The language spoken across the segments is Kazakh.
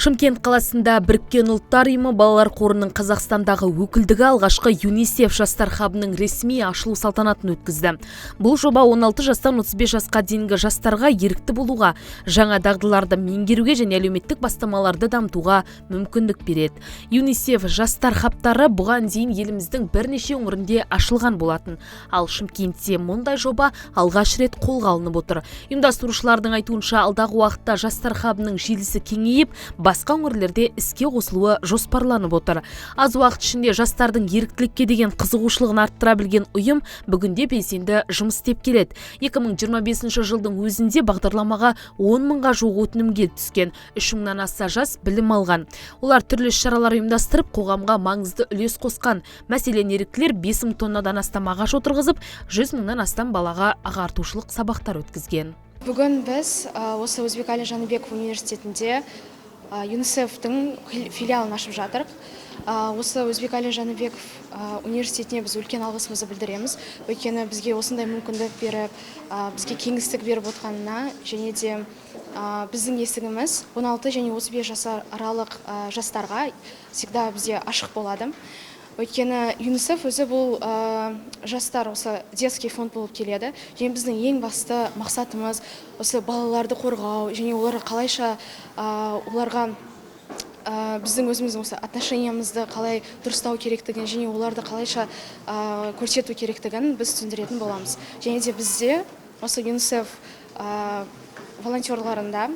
Шымкент қаласында Біріккен ұлттар ұйымы балалар қорының Қазақстандағы өкілдігі алғашқы ЮНИСЕФ жастар хабының ресми ашылу салтанатын өткізді. Бұл жоба 16 жастан 35 жасқа дейінгі жастарға ерікті болуға, жаңа дағдыларды меңгеруге және әлеуметтік бастамаларды дамытуға мүмкіндік береді. ЮНИСЕФ жастар хабтары бұған дейін еліміздің бірнеше өңірінде ашылған болатын. Ал Шымкентте мұндай жоба алғаш рет қолға алынып отыр. Ұйымдастырушылардың айтуынша алдағы уақытта жастар хабының желісі кеңейіп, басқа өңірлерде іске қосылуы жоспарланып отыр. Аз уақыт ішінде жастардың еріктілікке деген қызығушылығын арттыра білген ұйым бүгінде белсенді жұмыс істеп келеді. 2025 жылдың өзінде бағдарламаға 10 мыңға жуық өтінім келіп түскен. 3 мыңнан аса жас білім алған. Олар түрлі шаралар ұйымдастырып, қоғамға маңызды үлес қосқан. Мәселен, еріктілер 5 мың тоннадан астам ағаш отырғызып, 100 мыңнан астам балаға ағартушылық сабақтар өткізген. Бүгін біз осы Өзбекәлі Жаныбеков университетінде ЮНИСЕФ-тің филиалын ашып жатырық. Осы Өзбекәлі Жаныбеков университетіне біз үлкен алғысымызды білдіреміз. Өйткені бізге осындай мүмкіндік беріп, бізге кеңістік беріп отқанына, және де біздің есігіміз 16 және 35 жас аралық жастарға всегда бізде ашық болады. Өйткені ЮНИСЕФ өзі бұл жастар осы детский фонд болып келеді. Және біздің ең басты мақсатымыз осы балаларды қорғау, және оларға қалайша оларға біздің өзіміздің осы отношениямызды қалай дұрыстау керектігін, және оларды қалайша көрсету керектігін біз түсіндіретін боламыз. Және де бізде осы ЮНИСЕФ волонтерларында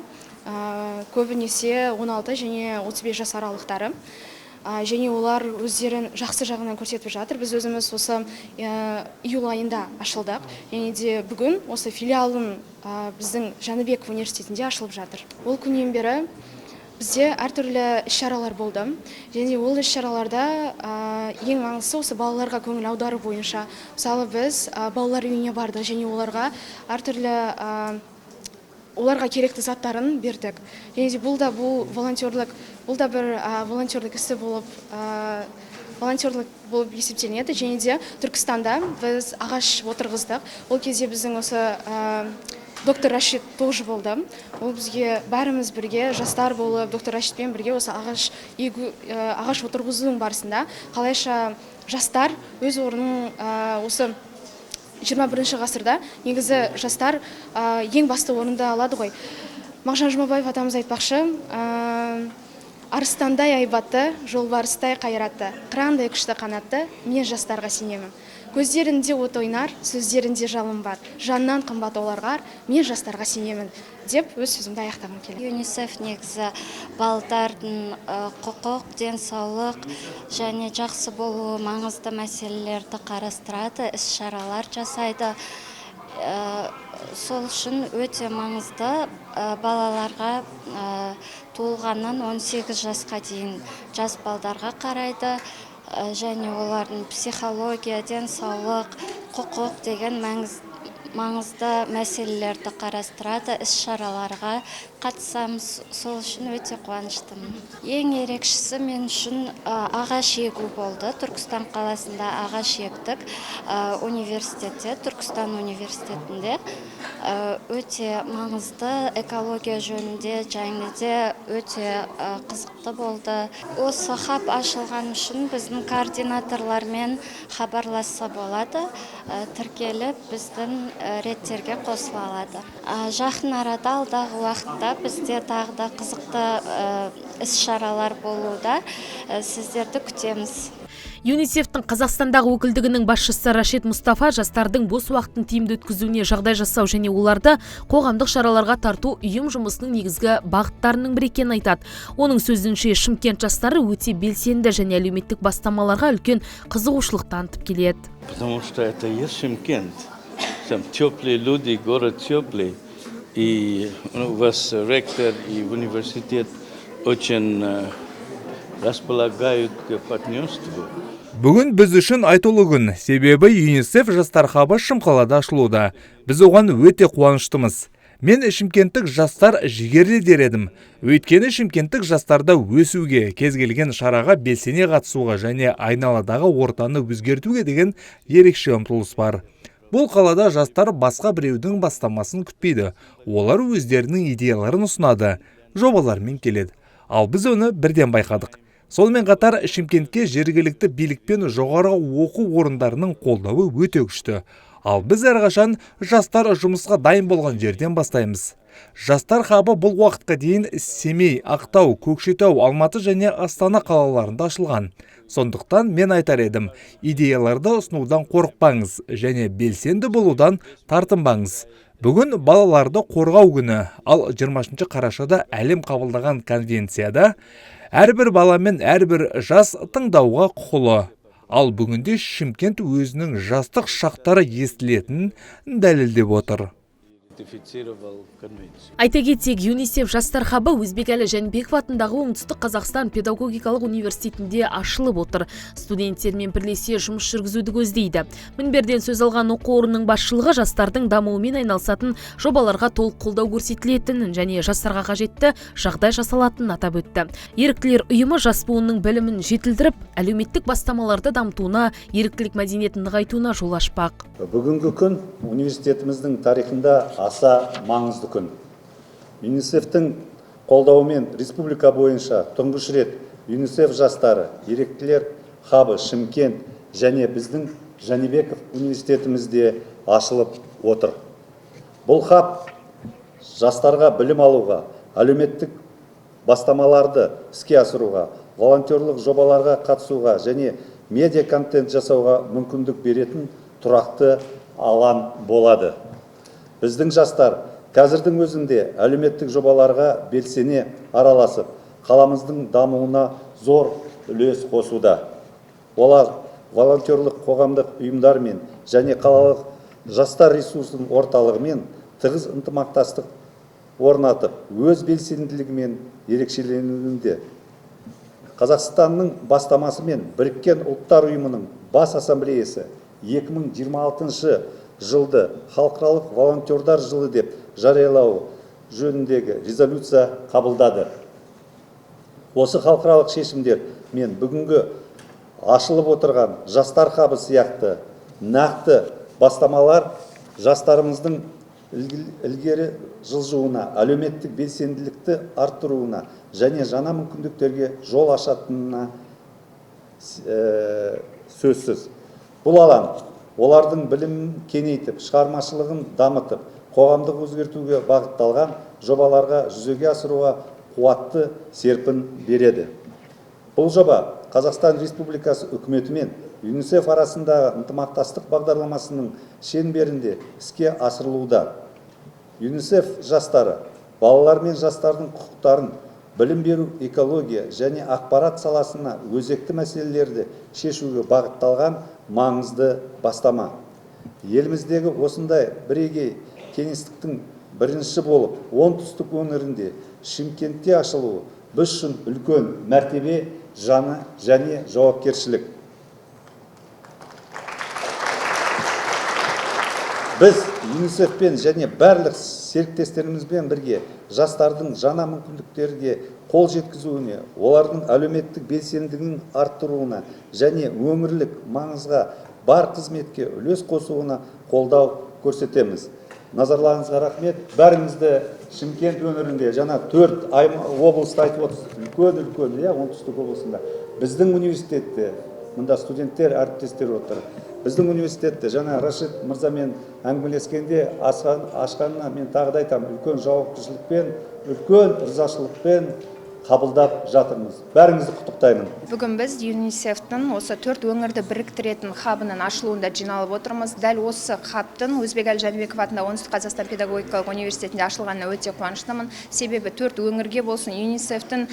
көбінесе 16 және 35 жас аралықтары. Және олар өздерін жақсы жағынан көрсетіп жатыр. Біз өзіміз осы июль айында ашылдық. Және де бүгін осы филиалын біздің Жаныбеков университетінде ашылып жатыр. Ол күннен бері бізде әртүрлі іс-шаралар болды. Және ол іс-шараларда ең маңыздысы осы балаларға көңіл аудару бойынша. Мысалы, біз балалар үйіне бардық және оларға әртүрлі оларға керекті заттарын бердік. Және де бұл да бір волонтерлік ісі болып есептелінеді. Және де Түркістанда біз ағаш отырғыздық. Ол кезде біздің осы доктор Рашид тоже болды. Ол бізге бәріміз бірге жастар болып, доктор Рашидпен бірге осы ағаш отырғызудың барысында қалайша жастар өз орнын осы 21 ғасырда негізі жастар ең басты орында алады ғой. Мағжан Жұмабаев атамыз айтпақшы, арыстандай айбатты, жолбарыстай қайратты, қырандай күшті қанатты, мен жастарға сенемін. Көздерінде от ойнар, сөздерінде жалын бар, жаннан қымбат оларға, мен жастарға сенемін, деп өз сөзімді аяқтағым келеді. ЮНИСЕФ негізі балдардың құқық, денсаулық және жақсы болуы маңызды мәселелерді қарастырады, іс-шаралар жасайды. Сол үшін өте маңызды балаларға туылғаннан 18 жасқа дейін жас балдарға қарайды. Және олардың психология, денсаулық, құқық деген маңызды мәселелерді қарастырады, іс-шараларға қатысамыз. Сол үшін өте қуаныштымын. Ең ерекшісі мен үшін ағаш егу болды. Түркістан қаласында ағаш ектік университетте, Түркістан университетінде. Өте маңызды экология жөнінде және де өте қызықты болды. Осы хаб ашылған үшін біздің координаторлармен хабарласса болады, тіркеліп біздің реттерге қосыла алады. Жақын арада алдағы уақытта бізде тағы да қызықты іс-шаралар болуда. Сіздерді күтеміз. ЮНИСЕФ-тің Қазақстандағы өкілдігінің басшысы Рашид Мұстафа жастардың бос уақытын тиімді өткізуіне жағдай жасау және оларды қоғамдық шараларға тарту ұйым жұмысының негізгі бағыттарының бірі екенін айтады. Оның сөзінше Шымкент жастары өте белсенді және әлеуметтік бастамаларға үлкен қызығушылық танытып келеді. Потому что это есть Шымкент. Там теплые люди, город теплый. И у вас ректор и университет очень располагают к партнерству. Бүгін біз үшін айтулы күн, себебі ЮНИСЕФ жастар хабы Шымқалада ашылуда. Біз оған өте қуаныштымыз. Мен шымкенттік жастар жігерлі дер едім. Өйткені шымкенттік жастарда өсуге, кез келген шараға белсене қатысуға және айналадағы ортаны өзгертуге деген ерекше ұмтылыс бар. Бұл қалада жастар басқа біреудің бастамасын күтпейді. Олар өздерінің идеяларын ұсынады, жобалармен келеді. ал біз оны бірден байқадық. Сонымен қатар Шымкентке жергілікті билік пен жоғары оқу орындарының қолдауы өте күшті. Ал біз әрқашан жастар жұмысқа дайын болған жерден бастаймыз. Жастар хабы бұл уақытқа дейін Семей, Ақтау, Көкшетау, Алматы және Астана қалаларында ашылған. Сондықтан мен айтар едім, идеяларды ұсынудан қорықпаңыз және белсенді болудан тартынбаңыз. Бүгін балаларды қорғау күні, ал 20 қарашада әлем қабылдаған конвенцияда әрбір бала мен әрбір жас тыңдауға құқылы. Ал бүгінде Шымкент өзінің жастық шақтары естілетінін дәлелдеп отыр. Айта кетсек, ЮНИСЕФ жастар хабы Өзбекәлі Жәнібеков атындағы Оңтүстік Қазақстан педагогикалық университетінде ашылып отыр. Студенттермен бірлесе жұмыс жүргізуді көздейді. Мінберден сөз алған оқу орнының басшылығы жастардың дамуымен айналысатын жобаларға толық қолдау көрсетілетінін және жастарға қажетті жағдай жасалатынын атап өтті. Еріктілер ұйымы жас буынның білімін жетілдіріп, әлеуметтік бастамаларды дамытуына, еріктілік мәдениетін нығайтуына жол ашпақ. Бүгінгі күн университетіміздің тарихында аса маңызды күн. ЮНИСЕФ-тің қолдауымен республика бойынша тұңғыш рет ЮНИСЕФ жастары, еріктілер хабы Шымкент және біздің Жәнібеков университетімізде ашылып отыр. Бұл хаб жастарға білім алуға, әлеуметтік бастамаларды іске асыруға, волонтерлық жобаларға қатысуға және медиа контент жасауға мүмкіндік беретін тұрақты алаң болады. Біздің жастар қазірдің өзінде әлеуметтік жобаларға белсене араласып, қаламыздың дамуына зор үлес қосуда. Олар волонтерлық қоғамдық ұйымдармен және қалалық жастар ресурсының орталығымен тығыз ынтымақтастық орнатып, өз белсенділігімен ерекшеленуінде. Қазақстанның бастамасымен Біріккен ұлттар ұйымының бас ассамблеясы 2026 жылды халықаралық волонтердар жылы деп жариялау жөніндегі резолюция қабылдады. Осы халықаралық шешімдер мен бүгінгі ашылып отырған жастар хабы сияқты нақты бастамалар жастарымыздың ілгері жылжуына, әлеуметтік белсенділікті арттыруына және жаңа мүмкіндіктерге жол ашатынына сөзсіз. Бұл алаң олардың білімін кеңейтіп, шығармашылығын дамытып, қоғамдық өзгертуге бағытталған жобаларға жүзеге асыруға қуатты серпін береді. Бұл жоба Қазақстан Республикасы үкіметі мен ЮНИСЕФ арасындағы ынтымақтастық бағдарламасының шеңберінде іске асырылуда. ЮНИСЕФ жастары балалар мен жастардың құқықтарын, білім беру, экология және ақпарат саласына өзекті мәселелерді шешуге бағытталған маңызды бастама. Еліміздегі осындай бірегей кеңістіктің бірінші болып, оңтүстік өңірінде Шымкентте ашылуы біз үшін үлкен мәртебе, және жауапкершілік. Біз ЮНИСЕФ-пен және барлық серіктестерімізбен бірге жастардың жаңа мүмкіндіктерге қол жеткізуіне, олардың әлеуметтік белсенділігін арттыруына және өмірлік маңызға бар қызметке үлес қосуына қолдау көрсетеміз. Назарларыңызға рахмет. Бәріңізді Шымкент өңірінде жаңа 4 облыста айтып отырсыз. Үлкен, оңтүстік облысында. Біздің университетте, мұнда студенттер, әріптестер отыр. Біздің университетте жаңа Рашид мырзамен әңгімелескенде ашқанына мен тағы да айтамын, үлкен жауапкершілікпен, үлкен ризашылықпен қабылдап жатырмыз. Бәріңізді құттықтаймын. Бүгін біз ЮНИСЕФ-тің осы 4 өңірді біріктіретін хабының ашылуында жиналып отырмыз. Дәл осы хабтың Өзбекәлі Жәнібеков атындағы Оңтүстік Қазақстан педагогикалық университетінде ашылғанына өте қуаныштымын. Себебі 4 өңірге болсын, ЮНИСЕФ-тің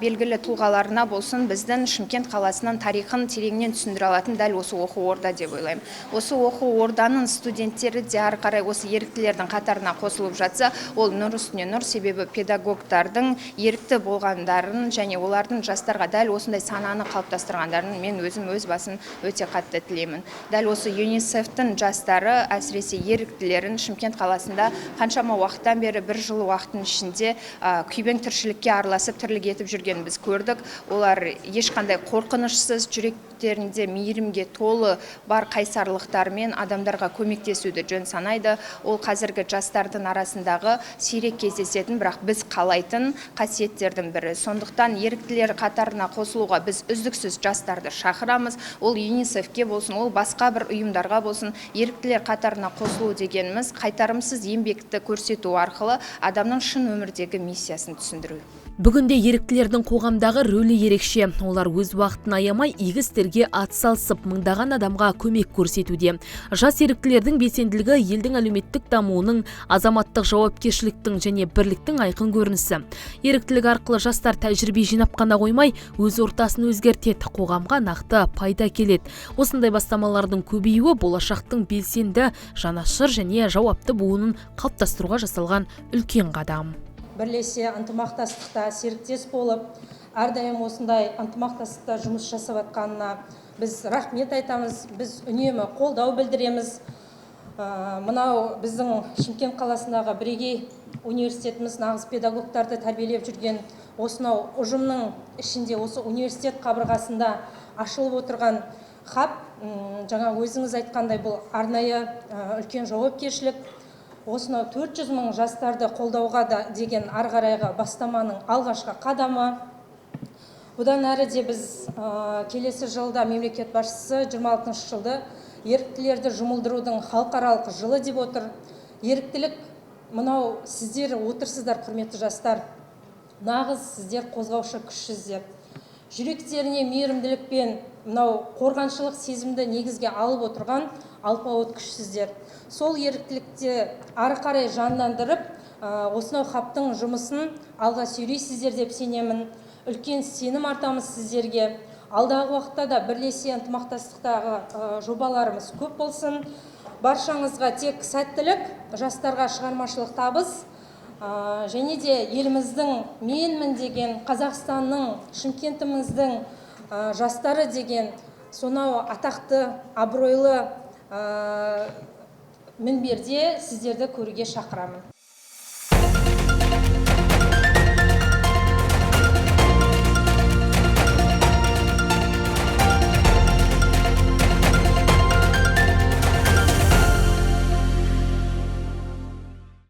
белгілі тұлғаларына болсын, біздің Шымкент қаласының тарихын тереңнен түсіндіре алатын дәл осы оқу орда деп ойлаймын. Осы оқу орданың студенттері де ары қарай осы еріктілердің қатарына қосылып жатса, ол нұр үстіне нұр, себебі педагогтардың ерікті болған және олардың жастарға дәл осындай сананы қалыптастырғандарын мен өз басын өте қатты тілеймін. Дәл осы ЮНИСЕФ-тің жастары, әсіресе еріктілерін Шымкент қаласында қаншама уақыттан бері 1 жыл уақыттың ішінде күйбең тіршілікке араласып тірлік етіп жүргенін біз көрдік. Олар ешқандай қорқынышсыз, жүректерінде мейірімге толы бар қайсарлықтармен адамдарға көмектесуді жөн санайды. Ол қазіргі жастардың арасындағы сирек кездесетін, бірақ біз қалайтын қасиеттердің бірі. Сондықтан еріктілер қатарына қосылуға біз үздіксіз жастарды шақырамыз. Ол ЮНИСЕФ-ке болсын, ол басқа бір ұйымдарға болсын, еріктілер қатарына қосылу дегеніміз қайтарымсыз еңбекті көрсету арқылы адамның шын өмірдегі миссиясын түсіндіру. Бүгінде еріктілердің қоғамдағы рөлі ерекше. Олар өз уақытын аямай игі істерге атсалысып, мыңдаған адамға көмек көрсетуде. Жас еріктілердің белсенділігі елдің әлеуметтік дамуының, азаматтық жауапкершіліктің және бірліктің айқын көрінісі. Еріктілік арқылы жастар тәжірибе жинап қана қоймай, өз ортасын өзгертеді, қоғамға нақты пайда келеді. Осындай бастамалардың көбеюі болашақтың белсенді, жанашыр және жауапты буынын қалыптастыруға жасалған үлкен қадам. Бірлесе ынтымақтастықта серіктес болып, әрдайым осындай ынтымақтастықта жұмыс жасап жатқанына біз рахмет айтамыз, біз үнемі қолдау білдіреміз. Мынау біздің Шымкент қаласындағы бірегей университетіміз нағыз педагогтарды тәрбиелеп жүрген осынау ұжымның ішінде, осы университет қабырғасында ашылып отырған хаб, жаңа өзіңіз айтқандай, бұл арнайы үлкен жауапкершілік. Осынау 400 мың жастарды қолдауға да деген ары-қарайғы бастаманың алғашқы қадамы. Бұдан әрі де біз келесі жылда мемлекет басшысы 26 жылды еріктілерді жұмылдырудың халықаралық жылы деп отыр. Еріктілік, мынау сіздер отырсыздар, құрметті жастар. Нағыз сіздер қозғаушы күшсіздер. Жүректеріне мейірімділікпен мынау қорғаншылық сезімді негізге алып отырған алпауыт күшсіздер. Сол еріктілікте ары қарай жандандырып, осынау хабтың жұмысын алға сүйрейсіздер деп сенемін. Үлкен сенім артамыз сіздерге. Алдағы уақытта да бірлесе ынтымақтастықтағы жобаларымыз көп болсын. Баршаңызға тек сәттілік, жастарға шығармашылық табыс, және де еліміздің менмін деген, Қазақстанның, Шымкентіміздің жастары деген сонау атақты, абыройлы мінберде сіздерді көруге шақырамын.